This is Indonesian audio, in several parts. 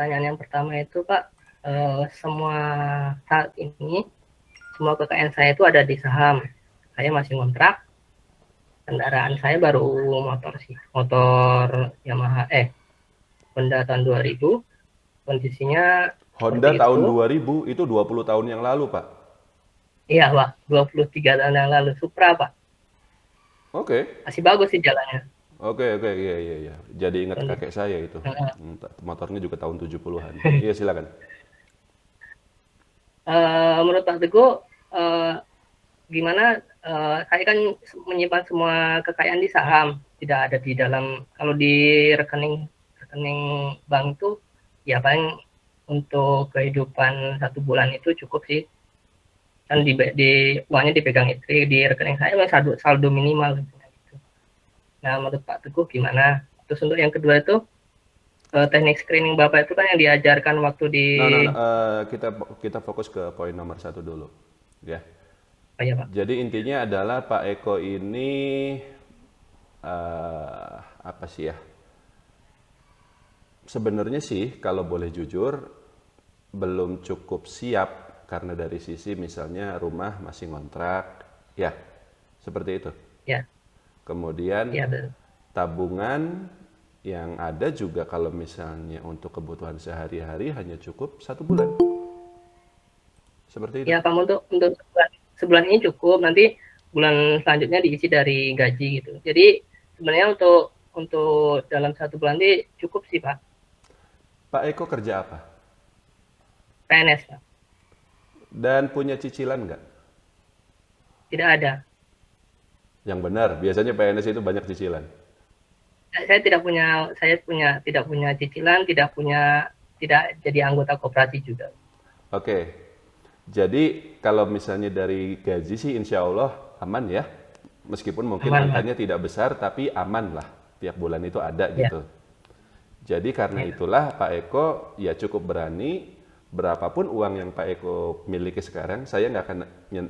pertanyaan yang pertama itu Pak, semua saat ini semua kekayaan saya itu ada di saham. Saya masih ngontrak, kendaraan saya baru motor sih, motor Yamaha Honda tahun 2000, kondisinya Honda seperti tahun itu. 2000 itu 20 tahun yang lalu, Pak. Iya Pak, 23 tahun yang lalu, Supra Pak, Oke. masih bagus sih jalannya. Oke, oke, iya, iya, iya. Jadi ingat Kondisi. kakek saya itu. Heeh. Motornya juga tahun 70-an. Iya, silakan. Menurut Pak Teguh, eh, gimana, saya kan menyimpan semua kekayaan di saham, tidak ada di dalam, kalau di rekening rekening bank itu ya paling untuk kehidupan 1 bulan itu cukup sih, kan di uangnya dipegang istri, di rekening saya memang saldo saldo minimal gitu. Nah menurut Pak Teguh gimana? Terus untuk yang kedua itu, teknik screening Bapak itu kan yang diajarkan waktu di Nah, nah, nah, kita kita fokus ke poin nomor satu dulu, ya. apa ya Pak? Jadi intinya adalah Pak Eko ini apa sih ya? Sebenarnya sih kalau boleh jujur belum cukup siap karena dari sisi misalnya rumah masih ngontrak, ya seperti itu. Ya, Kemudian ya betul. tabungan yang ada juga kalau misalnya untuk kebutuhan sehari-hari hanya cukup 1 bulan, seperti itu. Ya Pak, untuk sebulan ini cukup, nanti bulan selanjutnya diisi dari gaji gitu. Jadi sebenarnya untuk dalam 1 bulan ini cukup sih Pak. Pak Eko kerja apa? PNS Pak, Dan punya cicilan nggak? tidak ada. Yang benar, biasanya PNS itu banyak cicilan. Saya tidak punya cicilan, tidak jadi anggota koperasi juga. Oke, jadi kalau misalnya dari gaji sih insya Allah aman ya. Meskipun mungkin Aman Pak. angkanya tidak besar, tapi aman lah. Tiap bulan itu ada Ya, gitu. Jadi karena ya. itulah Pak Eko ya cukup berani berapapun uang yang Pak Eko miliki sekarang, saya nggak akan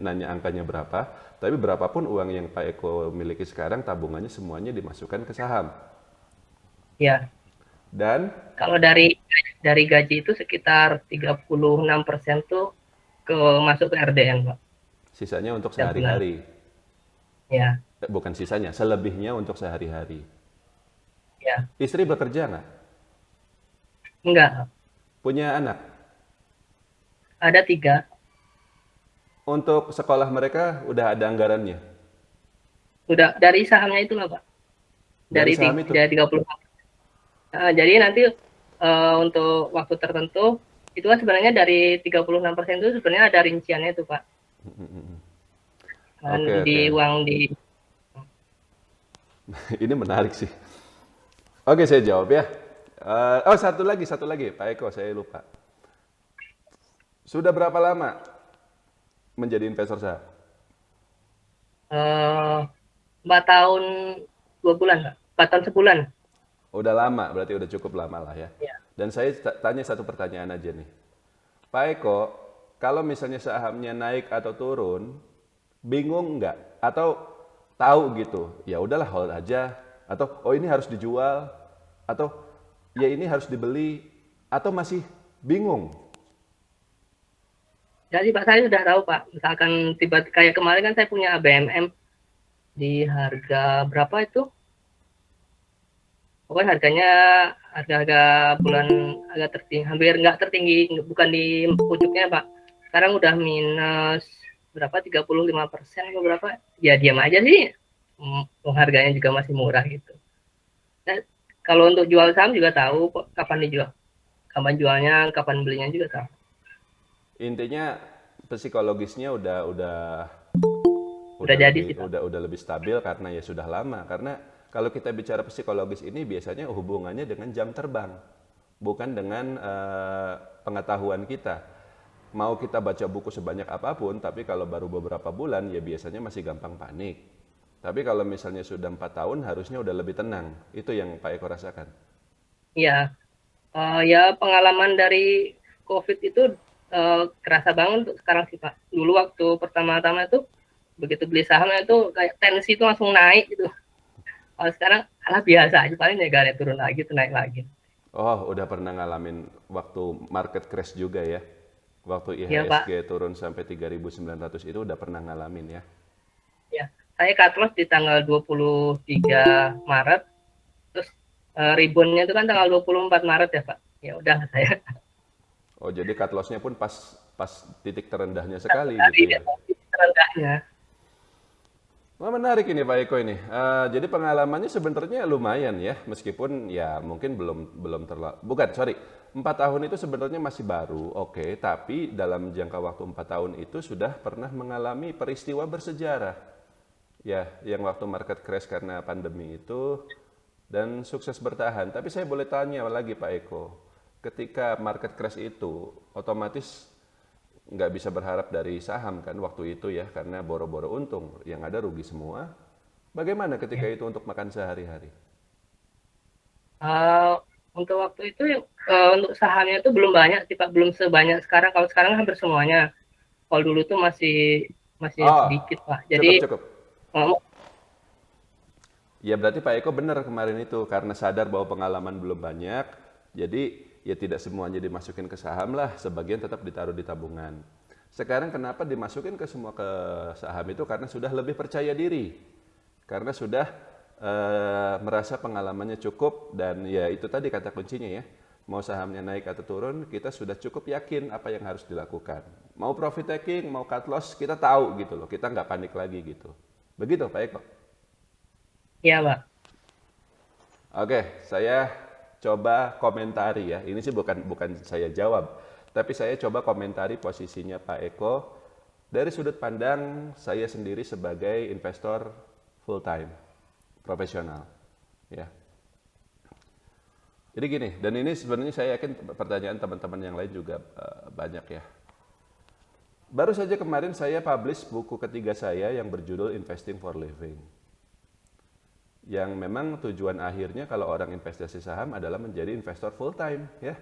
nanya angkanya berapa, tapi berapapun uang yang Pak Eko miliki sekarang, tabungannya semuanya dimasukkan ke saham. Ya. Dan Kalau dari gaji itu sekitar 36% tuh masuk ke RDN Pak, sisanya untuk setiap bulan. sehari-hari. Ya, Bukan sisanya, selebihnya untuk sehari-hari. ya. Istri bekerja nggak? Enggak, Punya anak? ada 3. Untuk sekolah mereka udah ada anggarannya? Udah dari sahamnya itu lah Pak. Dari saham itu? Dari 30. Jadi nanti, untuk waktu tertentu itu kan sebenarnya dari 36% itu sebenarnya ada rinciannya itu Pak. Oke, Di oke. uang di Ini menarik sih. Oke, saya jawab ya. Oh, satu lagi, Pak Eko, saya lupa. Sudah berapa lama menjadi investor saham? eh, 4 tahun 2 bulan Pak. 4 tahun sebulan. Udah lama, berarti udah cukup lama lah ya. Ya. Dan saya tanya satu pertanyaan aja nih. Pak Eko, kalau misalnya sahamnya naik atau turun, bingung nggak? Atau tahu gitu, ya udahlah hold aja. Atau oh ini harus dijual, atau ya ini harus dibeli, atau masih bingung? Jadi Pak saya sudah tahu Pak. Misalkan tiba kayak kemarin kan saya punya BMM di harga berapa itu? Pokoknya harga-harga bulan agak tertinggi, hampir nggak tertinggi, bukan di pucuknya Pak. Sekarang udah minus berapa, 35% atau berapa? Ya diam aja sih. Harganya juga masih murah gitu. Dan kalau untuk jual saham juga tahu kok kapan dijual, kapan jualnya, kapan belinya juga tahu. Intinya psikologisnya Udah jadi sih Pak. udah lebih stabil karena ya sudah lama. Karena kalau kita bicara psikologis ini biasanya hubungannya dengan jam terbang, bukan dengan pengetahuan kita. Mau kita baca buku sebanyak apapun, tapi kalau baru beberapa bulan ya biasanya masih gampang panik. Tapi kalau misalnya sudah 4 tahun harusnya udah lebih tenang. Itu yang Pak Eko rasakan. Iya, ya pengalaman dari COVID itu kerasa banget untuk sekarang sih Pak. Dulu waktu pertama-tama itu begitu beli sahamnya itu kayak tensi itu langsung naik gitu. Kalau sekarang alah biasa aja, paling negatif turun lagi, itu naik lagi. Oh, udah pernah ngalamin waktu market crash juga ya? Waktu Ya Pak, IHSG turun sampai 3.900 itu udah pernah ngalamin ya? ya. Saya cut loss di tanggal 23 Maret, terus reboundnya itu kan tanggal 24 Maret ya Pak. Ya udah saya Oh, jadi cut loss-nya pun pas pas titik terendahnya satu sekali hari gitu di ya? terendahnya. Wah, menarik ini Pak Eko ini. Jadi pengalamannya sebenarnya lumayan ya, meskipun ya mungkin belum belum terlalu, bukan, sorry, 4 tahun itu sebenarnya masih baru, oke, tapi dalam jangka waktu 4 tahun itu sudah pernah mengalami peristiwa bersejarah. Ya, yang waktu market crash karena pandemi itu dan sukses bertahan. Tapi saya boleh tanya lagi Pak Eko, ketika market crash itu otomatis nggak bisa berharap dari saham kan waktu itu ya karena boro-boro untung, yang ada rugi semua. Bagaimana ketika Ya. itu untuk makan sehari-hari? Eh, untuk waktu itu untuk sahamnya itu belum banyak sih Pak, belum sebanyak sekarang. Kalau sekarang hampir semuanya. Kalau dulu tuh masih masih Oh, sedikit Pak. Jadi cukup cukup. eh, Ya berarti Pak Eko benar kemarin itu karena sadar bahwa pengalaman belum banyak, jadi ya tidak semuanya dimasukin ke saham lah, sebagian tetap ditaruh di tabungan. Sekarang kenapa dimasukin ke semua ke saham itu karena sudah lebih percaya diri, karena sudah merasa pengalamannya cukup dan ya itu tadi kata kuncinya ya, mau sahamnya naik atau turun kita sudah cukup yakin apa yang harus dilakukan. Mau profit taking, mau cut loss kita tahu gitu loh, kita nggak panik lagi gitu. Begitu Pak Eko. ya Pak. Oke, saya coba komentari ya. Ini sih bukan bukan saya jawab, tapi saya coba komentari posisinya Pak Eko dari sudut pandang saya sendiri sebagai investor full time, profesional. Ya. Jadi gini, dan ini sebenarnya saya yakin pertanyaan teman-teman yang lain juga banyak ya. Baru saja kemarin saya publish buku ketiga saya yang berjudul Investing for Living. Yang memang tujuan akhirnya kalau orang investasi saham adalah menjadi investor full time ya,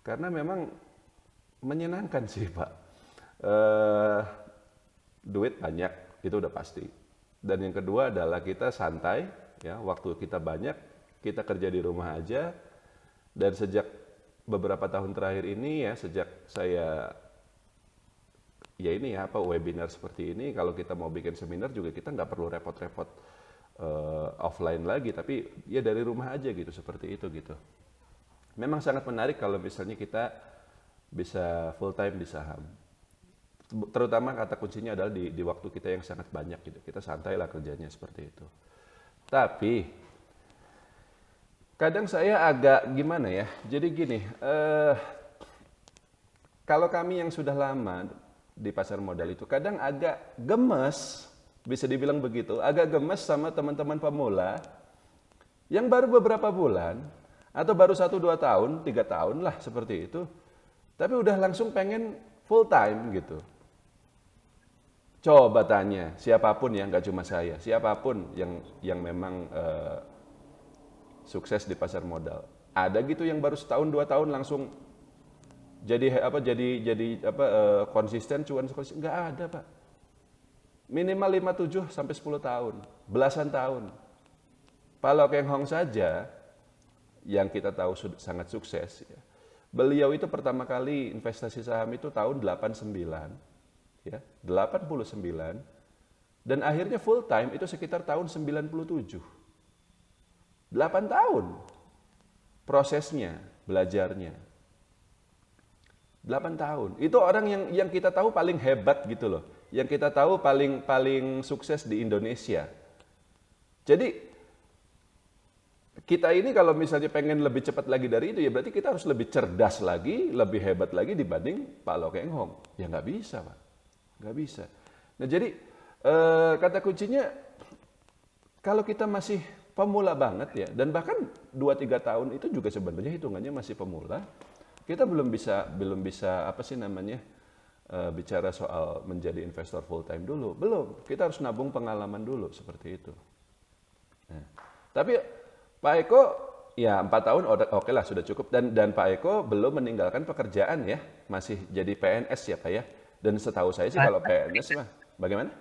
karena memang menyenangkan sih Pak. eh, Duit banyak itu udah pasti, dan yang kedua adalah kita santai ya, waktu kita banyak, kita kerja di rumah aja. Dan sejak beberapa tahun terakhir ini ya, sejak saya ya ini ya apa webinar seperti ini, kalau kita mau bikin seminar juga kita nggak perlu repot-repot offline lagi, tapi ya dari rumah aja gitu, seperti itu gitu. Memang sangat menarik kalau misalnya kita bisa full time di saham. Terutama kata kuncinya adalah di waktu kita yang sangat banyak gitu. Kita santai lah kerjanya seperti itu. Tapi kadang saya agak gimana ya. Jadi gini, kalau kami yang sudah lama di pasar modal itu kadang agak gemes, bisa dibilang begitu, agak gemes sama teman-teman pemula yang baru beberapa bulan atau baru 1 2 tahun, 3 tahun lah seperti itu, tapi udah langsung pengen full time gitu. Coba tanya siapapun ya, nggak cuma saya, siapapun yang memang sukses di pasar modal. Ada gitu yang baru setahun 2 tahun langsung jadi apa konsisten cuan, nggak ada Pak. Minimal 5 7 sampai 10 tahun, belasan tahun. Kalau Keng Hong saja yang kita tahu sangat sukses ya. Beliau itu pertama kali investasi saham itu tahun 89 ya, 89, dan akhirnya full time itu sekitar tahun 97. 8 tahun prosesnya, belajarnya. 8 tahun. Itu orang yang kita tahu paling hebat gitu loh. Yang kita tahu paling paling sukses di Indonesia. Jadi kita ini kalau misalnya pengen lebih cepat lagi dari itu ya berarti kita harus lebih cerdas lagi, lebih hebat lagi dibanding Pak Lo Keng Hong. Ya nggak bisa Pak, nggak bisa. Nah jadi kata kuncinya kalau kita masih pemula banget ya, dan bahkan 2 3 tahun itu juga sebenarnya hitungannya masih pemula, kita belum bisa apa sih namanya bicara soal menjadi investor full time dulu, belum. Kita harus nabung pengalaman dulu seperti itu. Nah, tapi Pak Eko ya 4 tahun oke lah sudah cukup, dan Pak Eko belum meninggalkan pekerjaan ya, masih jadi PNS ya Pak ya. Dan setahu saya sih kalau PNS mah bagaimana?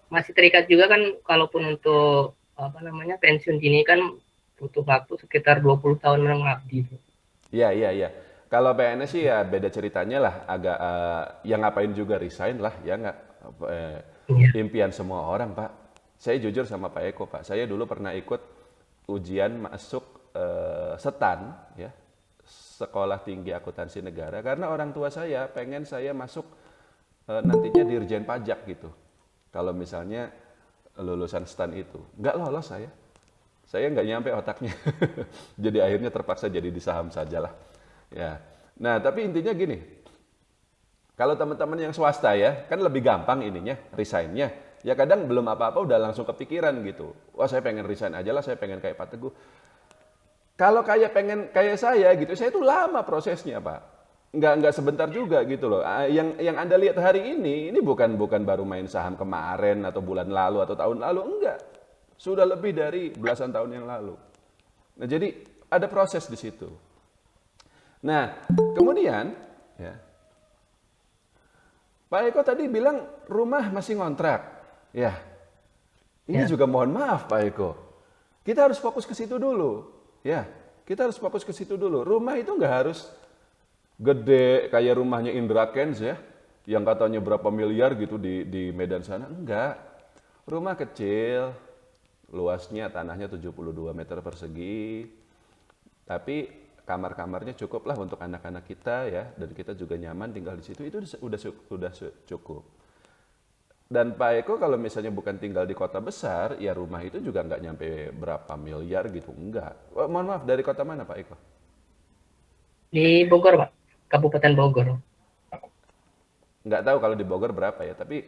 Masih terikat juga kan, kalaupun untuk apa namanya pensiun dini kan butuh waktu sekitar 20 tahun mengabdi. Iya, iya, iya. Kalau PNS sih ya beda ceritanya lah, agak ya ngapain juga resign lah, ya nggak eh, Iya, impian semua orang, Pak. Saya jujur sama Pak Eko, Pak. Saya dulu pernah ikut ujian masuk SETAN, ya, Sekolah Tinggi Akuntansi Negara, karena orang tua saya pengen saya masuk nantinya Dirjen Pajak gitu. Kalau misalnya lulusan STAN itu, nggak lolos saya. Saya nggak nyampe otaknya. Jadi akhirnya terpaksa jadi di saham sajalah. Ya. Nah, tapi intinya gini, kalau teman-teman yang swasta ya, kan lebih gampang ininya, resign-nya. Ya kadang belum apa-apa udah langsung kepikiran gitu. Wah, saya pengen resign aja lah, saya pengen kayak Pak Teguh. Kalau kayak pengen kayak saya gitu, saya itu lama prosesnya, Pak. Nggak sebentar juga gitu loh. Yang Anda lihat hari ini bukan baru main saham kemarin atau bulan lalu atau tahun lalu, enggak. Sudah lebih dari belasan tahun yang lalu. Nah, jadi ada proses di situ. Nah, kemudian ya, Pak Eko tadi bilang rumah masih ngontrak. Ya, ini ya, juga mohon maaf Pak Eko. Kita harus fokus ke situ dulu. Ya, kita harus fokus ke situ dulu. Rumah itu nggak harus gede kayak rumahnya Indra Kents ya, yang katanya berapa miliar gitu di Medan sana. Enggak. Rumah kecil, luasnya tanahnya 72 meter persegi, tapi kamar-kamarnya cukup lah untuk anak-anak kita ya, dan kita juga nyaman tinggal di situ. Itu udah cukup. Dan Pak Eko kalau misalnya bukan tinggal di kota besar, ya rumah itu juga nggak nyampe berapa miliar gitu, enggak. Oh, mohon maaf, dari kota mana Pak Eko? di Bogor, Pak. Kabupaten Bogor. Nggak tahu kalau di Bogor berapa ya, tapi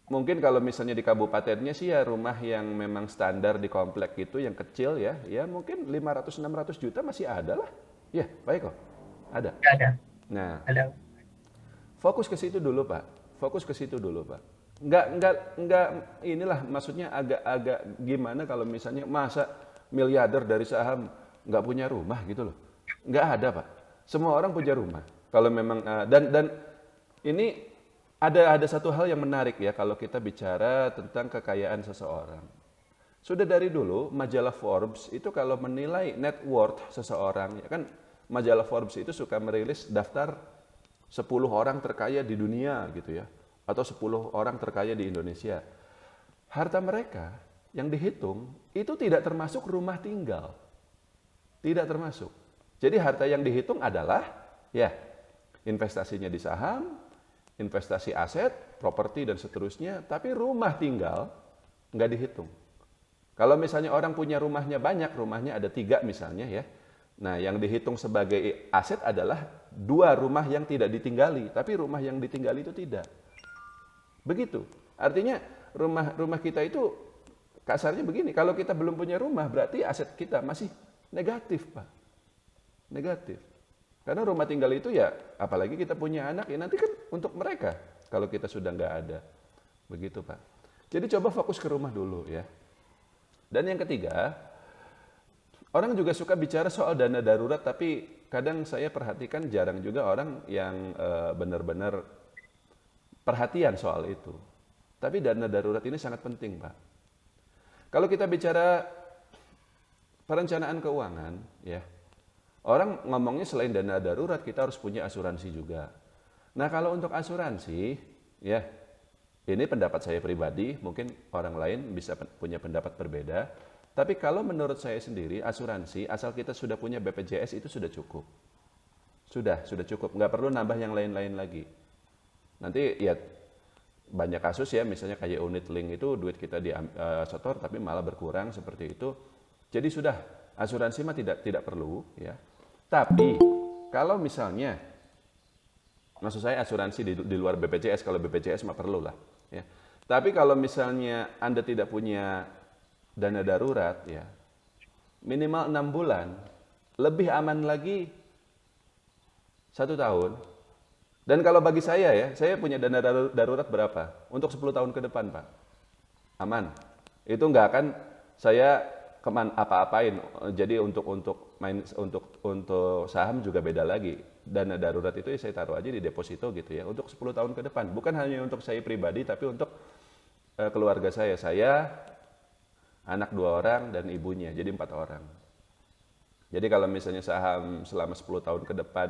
mungkin kalau misalnya di kabupatennya sih ya rumah yang memang standar di komplek itu yang kecil ya, ya mungkin 500-600 juta masih ada lah. Ya, Pak Eko, ada. Ada, Nah, ada. fokus ke situ dulu Pak, fokus ke situ dulu Pak. Nggak inilah maksudnya agak-agak gimana kalau misalnya masa miliarder dari saham nggak punya rumah gitu loh. Nggak ada Pak, semua orang punya rumah. Kalau memang dan ini ada satu hal yang menarik ya kalau kita bicara tentang kekayaan seseorang. Sudah dari dulu majalah Forbes itu kalau menilai net worth seseorang, ya kan majalah Forbes itu suka merilis daftar 10 orang terkaya di dunia gitu ya, atau 10 orang terkaya di Indonesia. Harta mereka yang dihitung itu tidak termasuk rumah tinggal. Tidak termasuk. Jadi harta yang dihitung adalah ya investasinya di saham, investasi aset, properti dan seterusnya, tapi rumah tinggal nggak dihitung. Kalau misalnya orang punya rumahnya banyak, rumahnya ada 3 misalnya ya, nah yang dihitung sebagai aset adalah 2 rumah yang tidak ditinggali, tapi rumah yang ditinggali itu tidak. Begitu. Artinya rumah kita itu kasarnya begini, kalau kita belum punya rumah berarti aset kita masih negatif, Pak. Negatif. Karena rumah tinggal itu ya, apalagi kita punya anak, ya nanti kan untuk mereka kalau kita sudah nggak ada. Begitu Pak. Jadi coba fokus ke rumah dulu ya. Dan yang ketiga, orang juga suka bicara soal dana darurat, tapi kadang saya perhatikan jarang juga orang yang benar-benar perhatian soal itu. Tapi dana darurat ini sangat penting Pak. Kalau kita bicara perencanaan keuangan, ya, orang ngomongnya selain dana darurat kita harus punya asuransi juga. Nah kalau untuk asuransi, ya ini pendapat saya pribadi, mungkin orang lain bisa punya pendapat berbeda. Tapi kalau menurut saya sendiri, asuransi asal kita sudah punya BPJS itu sudah cukup. Sudah cukup, nggak perlu nambah yang lain-lain lagi. Nanti ya banyak kasus ya, misalnya kayak unit link itu duit kita setor tapi malah berkurang seperti itu. Jadi sudah asuransi mah tidak perlu ya. Tapi kalau misalnya, maksud saya asuransi di luar BPJS, kalau BPJS mah perlu lah. Ya. Tapi kalau misalnya Anda tidak punya dana darurat, ya minimal 6 bulan, lebih aman lagi 1 tahun. Dan kalau bagi saya ya, saya punya dana darurat berapa? Untuk 10 tahun ke depan Pak. Aman. Itu nggak akan saya apa-apain. Jadi untuk saham juga beda lagi. Dana darurat itu ya saya taruh aja di deposito gitu ya untuk 10 tahun ke depan. Bukan hanya untuk saya pribadi tapi untuk keluarga saya. Saya, anak 2 orang dan ibunya, jadi 4 orang. Jadi kalau misalnya saham selama 10 tahun ke depan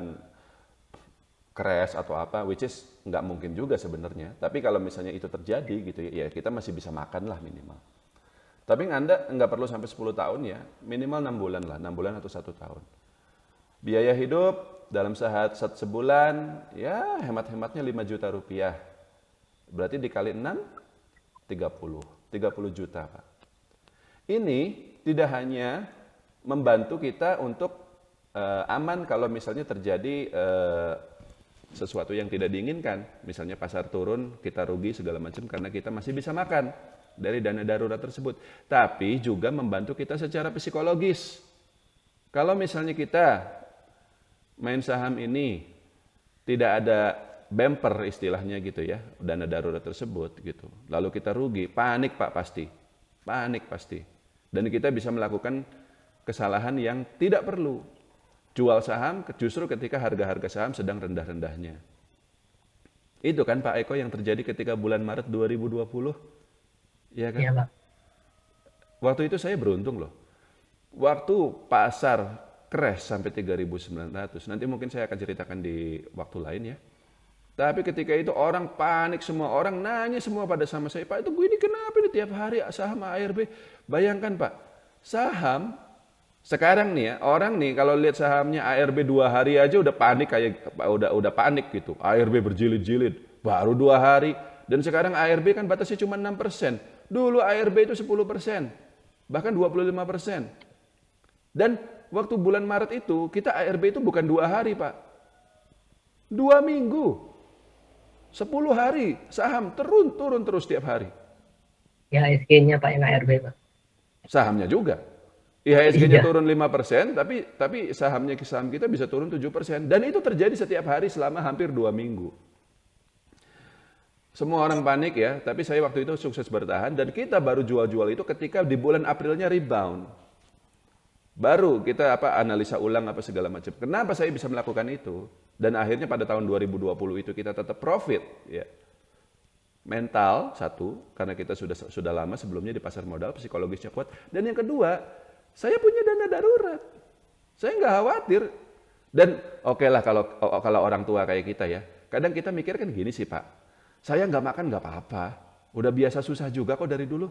crash atau apa, which is nggak mungkin juga sebenarnya. Tapi kalau misalnya itu terjadi gitu ya, ya kita masih bisa makan lah minimal. Tapi Anda nggak perlu sampai 10 tahun ya, minimal 6 bulan lah, 6 bulan atau 1 tahun. Biaya hidup dalam sebulan, ya hemat-hematnya 5 juta rupiah. Berarti dikali 6, 30 juta Pak. Ini tidak hanya membantu kita untuk aman kalau misalnya terjadi sesuatu yang tidak diinginkan. Misalnya pasar turun, kita rugi segala macam karena kita masih bisa makan dari dana darurat tersebut. Tapi juga membantu kita secara psikologis. Kalau misalnya kita main saham ini tidak ada bumper istilahnya gitu ya, dana darurat tersebut gitu. Lalu kita rugi, panik Pak pasti. Panik pasti. Dan kita bisa melakukan kesalahan yang tidak perlu. Jual saham justru ketika harga-harga saham sedang rendah-rendahnya. Itu kan Pak Eko yang terjadi ketika bulan Maret 2020. Iya kan? Iya, Pak. Waktu itu saya beruntung loh. Waktu pasar crash sampai 3.900, nanti mungkin saya akan ceritakan di waktu lain ya. Tapi ketika itu orang panik semua, orang nanya semua pada sama saya, Pak itu gue ini kenapa ini tiap hari saham ARB? Bayangkan Pak, saham sekarang nih ya, orang nih kalau lihat sahamnya ARB 2 hari aja udah panik kayak udah panik gitu. ARB berjilid-jilid, baru 2 hari. Dan sekarang ARB kan batasnya cuma 6%. Dulu ARB itu 10%, bahkan 25%. Dan waktu bulan Maret itu, kita ARB itu bukan 2 hari Pak. 2 minggu. 10 hari saham turun terus tiap hari. Ya, IHSG-nya Pak yang ARB, Pak. Sahamnya juga. IHSG-nya Iya. turun 5%, tapi saham kita bisa turun 7%. Dan itu terjadi setiap hari selama hampir 2 minggu. Semua orang panik ya, tapi saya waktu itu sukses bertahan dan kita baru jual-jual itu ketika di bulan Aprilnya rebound. Baru kita analisa ulang apa segala macam. Kenapa saya bisa melakukan itu? Dan akhirnya pada tahun 2020 itu kita tetap profit ya. Mental satu, karena kita sudah lama sebelumnya di pasar modal, psikologisnya kuat. Dan yang kedua, saya punya dana darurat. Saya nggak khawatir. Dan oke lah kalau orang tua kayak kita ya, kadang kita mikir kan gini sih Pak, saya nggak makan nggak apa-apa, udah biasa susah juga kok dari dulu.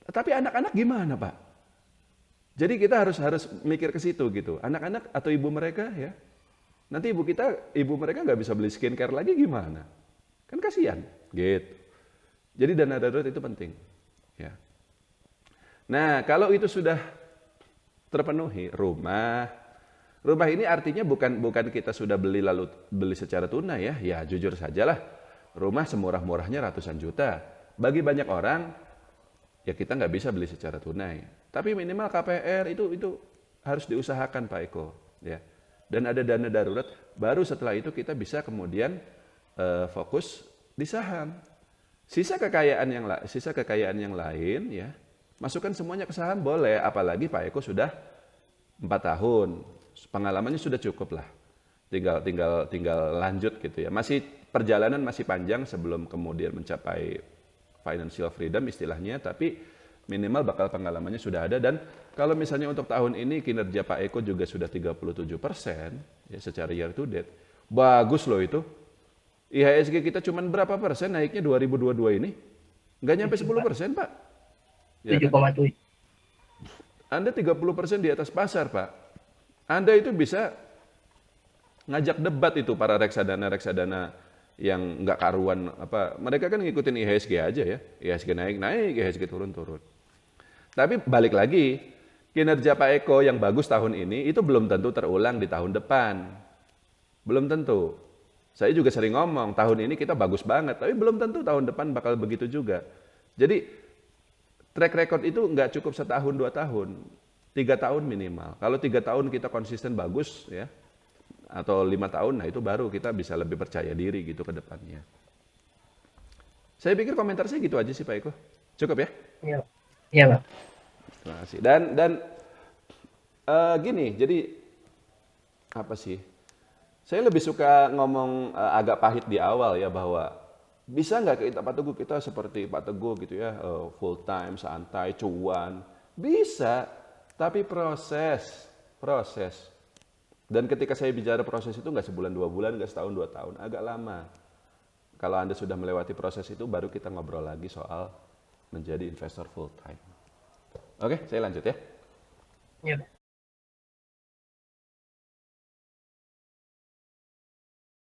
Tapi anak-anak gimana Pak? Jadi kita harus mikir ke situ gitu. Anak-anak atau ibu mereka ya, nanti ibu mereka nggak bisa beli skincare lagi gimana? Kan kasihan, gitu. Jadi dana darurat itu penting. Ya. Nah kalau itu sudah terpenuhi, rumah ini artinya bukan kita sudah beli secara tunai ya. Ya jujur sajalah, rumah semurah-murahnya ratusan juta. Bagi banyak orang, ya kita nggak bisa beli secara tunai. Tapi minimal KPR itu harus diusahakan Pak Eko. Ya. Dan ada dana darurat, baru setelah itu kita bisa kemudian fokus di saham. Sisa kekayaan yang lain ya, masukkan semuanya ke saham boleh. Apalagi Pak Eko sudah 4 tahun, pengalamannya sudah cukup lah. Tinggal lanjut gitu ya. Perjalanan masih panjang sebelum kemudian mencapai financial freedom istilahnya, tapi minimal bakal pengalamannya sudah ada. Dan kalau misalnya untuk tahun ini kinerja Pak Eko juga sudah 37% ya secara year to date. Bagus loh itu. IHSG kita cuma berapa persen naiknya 2022 ini? Nggak nyampe 10% Pak. Ya 7,7. kan? Anda 30% di atas pasar Pak. Anda itu bisa ngajak debat itu para reksadana yang nggak karuan apa. Mereka kan ngikutin IHSG aja ya. IHSG naik, IHSG turun. Tapi balik lagi, kinerja Pak Eko yang bagus tahun ini itu belum tentu terulang di tahun depan. Belum tentu. Saya juga sering ngomong, tahun ini kita bagus banget, tapi belum tentu tahun depan bakal begitu juga. Jadi track record itu nggak cukup 1 tahun 2 tahun, 3 tahun minimal. Kalau 3 tahun kita konsisten bagus ya, atau 5 tahun, nah itu baru kita bisa lebih percaya diri gitu ke depannya. Saya pikir komentar saya gitu aja sih Pak Eko. Cukup ya? Iya, iya Pak. Terima kasih. Dan gini, jadi apa sih? Saya lebih suka ngomong agak pahit di awal ya, bahwa bisa nggak kita Pak Teguh kita seperti Pak Teguh gitu ya, full time, santai, cuan. Bisa, tapi Proses. Dan ketika saya bicara proses itu nggak sebulan 2 bulan, nggak setahun 2 tahun, agak lama. Kalau Anda sudah melewati proses itu, baru kita ngobrol lagi soal menjadi investor full time. Oke, saya lanjut ya. Ya.